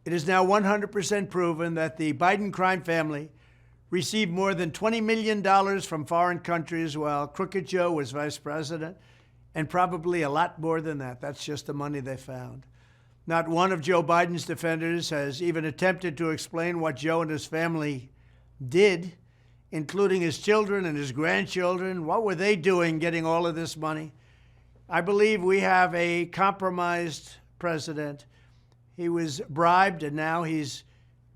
It is now 100% proven that the Biden crime family received more than $20 million from foreign countries while Crooked Joe was vice president, and probably a lot more than that. That's just the money they found. Not one of Joe Biden's defenders has even attempted to explain what Joe and his family did, including his children and his grandchildren. What were they doing getting all of this money? I believe we have a compromised president. He was bribed, and now he's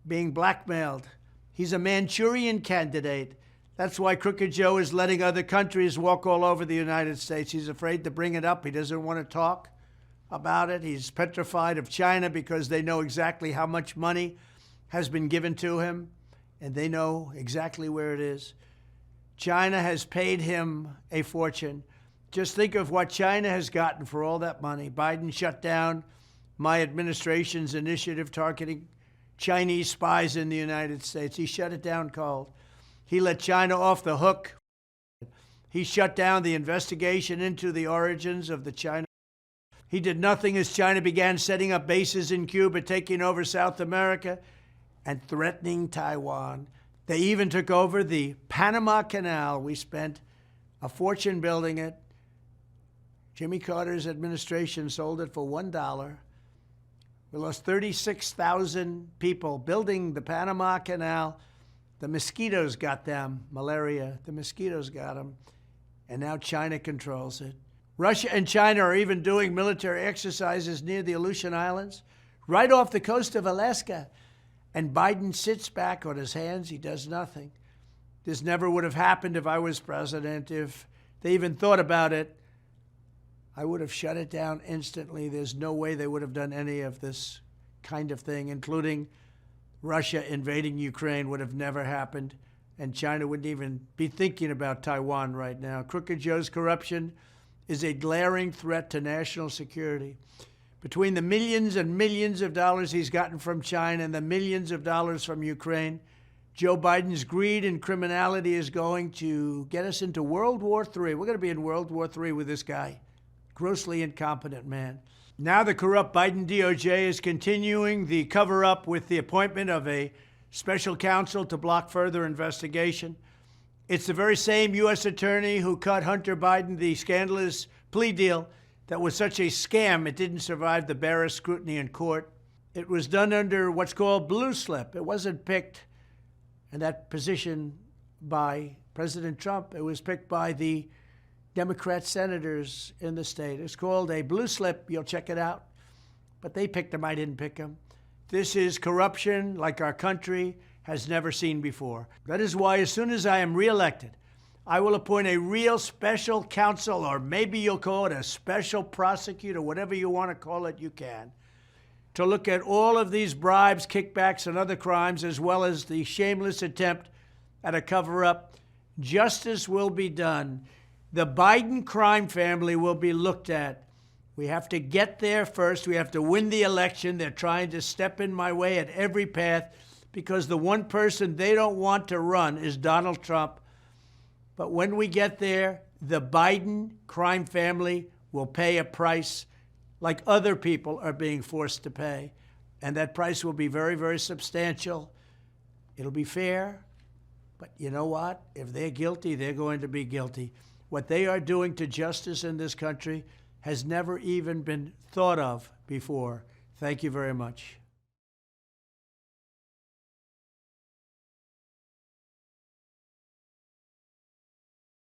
being blackmailed. He's a Manchurian candidate. That's why Crooked Joe is letting other countries walk all over the United States. He's afraid to bring it up. He doesn't want to talk about it. He's petrified of China because they know exactly how much money has been given to him, and they know exactly where it is. China has paid him a fortune. Just think of what China has gotten for all that money. Biden shut down my administration's initiative targeting Chinese spies in the United States. He shut it down cold. He let China off the hook. He shut down the investigation into the origins of the China. He did nothing as China began setting up bases in Cuba, taking over South America, and threatening Taiwan. They even took over the Panama Canal. We spent a fortune building it. Jimmy Carter's administration sold it for $1. We lost 36,000 people building the Panama Canal. The mosquitoes got them, malaria. The mosquitoes got them. And now China controls it. Russia and China are even doing military exercises near the Aleutian Islands, right off the coast of Alaska. And Biden sits back on his hands. He does nothing. This never would have happened if I was president. If they even thought about it, I would have shut it down instantly. There's no way they would have done any of this kind of thing, including Russia invading Ukraine would have never happened. And China wouldn't even be thinking about Taiwan right now. Crooked Joe's corruption is a glaring threat to national security. Between the millions and millions of dollars he's gotten from China and the millions of dollars from Ukraine, Joe Biden's greed and criminality is going to get us into World War III. We're going to be in World War III with this guy. Grossly incompetent man. Now the corrupt Biden DOJ is continuing the cover-up with the appointment of a special counsel to block further investigation. It's the very same U.S. attorney who cut Hunter Biden the scandalous plea deal that was such a scam it didn't survive the barest scrutiny in court. It was done under what's called blue slip. It wasn't picked in that position by President Trump. It was picked by the Democrat senators in the state. It's called a blue slip. You'll check it out. But they picked him. I didn't pick him. This is corruption like our country has never seen before. That is why as soon as I am reelected, I will appoint a real special counsel, or maybe you'll call it a special prosecutor, whatever you want to call it, you can, to look at all of these bribes, kickbacks, and other crimes, as well as the shameless attempt at a cover-up. Justice will be done. The Biden crime family will be looked at. We have to get there first. We have to win the election. They're trying to step in my way at every path because the one person they don't want to run is Donald Trump. But when we get there, the Biden crime family will pay a price like other people are being forced to pay. And that price will be very, very substantial. It'll be fair. But you know what? If they're guilty, they're going to be guilty. What they are doing to justice in this country has never even been thought of before. Thank you very much.